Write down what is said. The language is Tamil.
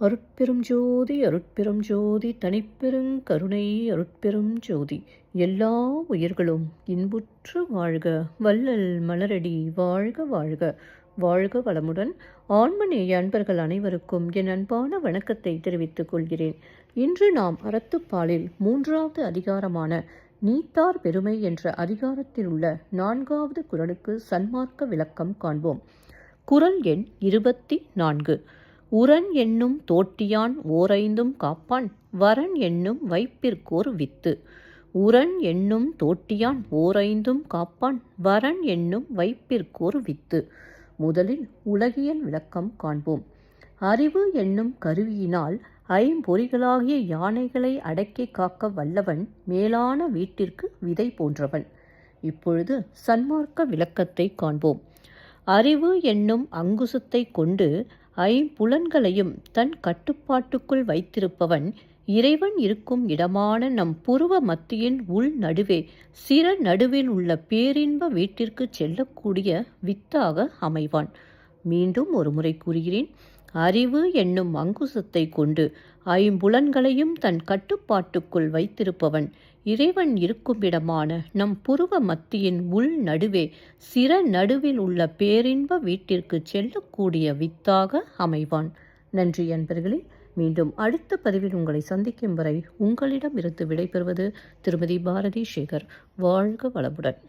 அருட்பெரும் ஜோதி அருட்பெரும் ஜோதி தனிப்பெருங் கருணை அருட்பெரும் ஜோதி. எல்லா உயிர்களும் இன்புற்று வாழ்க, வள்ளல் மலரடி வாழ்க வாழ்க. வாழ்க வளமுடன். ஆன்மநேய அன்பர்கள் அனைவருக்கும் என் அன்பான வணக்கத்தை தெரிவித்துக் கொள்கிறேன். இன்று நாம் அறத்துப்பாலில் 3வது அதிகாரமான நீத்தார் பெருமை என்ற அதிகாரத்தில் உள்ள 4வது குறளுக்கு சன்மார்க்க விளக்கம் காண்போம். குறள் எண் 24. உரன் என்னும் தோட்டியான் ஓரைந்தும் காப்பான், வரன் என்னும் வைப்பிற்கோர் வித்து. உரன் என்னும் தோட்டியான் ஓரைந்தும் காப்பான், வரன் என்னும் வைப்பிற்கோர் வித்து. முதலில் உலகியல் விளக்கம் காண்போம். அறிவு என்னும் கருவியினால் ஐம்பொறிகளாகிய யானைகளை அடக்கி காக்க வல்லவன் மேலான வீட்டிற்கு விதை போன்றவன். இப்பொழுது சன்மார்க்க விளக்கத்தை காண்போம். அறிவு என்னும் அங்குசத்தை கொண்டு ஐம்புலன்களையும் தன் கட்டுப்பாட்டுக்குள் வைத்திருப்பவன் இறைவன் இருக்கும் இடமான நம் புருவ மத்தியின் உள் நடுவே சிற நடுவில் உள்ள பேரின்ப வீட்டிற்கு செல்லக்கூடிய வித்தாக அமைவான். மீண்டும் ஒரு முறை கூறுகிறேன். அறிவு என்னும் அங்குசத்தை கொண்டு ஐம்புலன்களையும் தன் கட்டுப்பாட்டுக்குள் வைத்திருப்பவன் இறைவன் இருக்குமிடமான நம் புருவ மத்தியின் உள் நடுவே சிற நடுவில் உள்ள பேரின்ப வீட்டிற்கு செல்லக்கூடிய வித்தாக அமைவான். நன்றி அன்பர்களே. மீண்டும் அடுத்த பதிவில் உங்களை சந்திக்கும் வரை உங்களிடம் இருந்து விடைபெறுவது திருமதி பாரதி சேகர். வாழ்க வளமுடன்.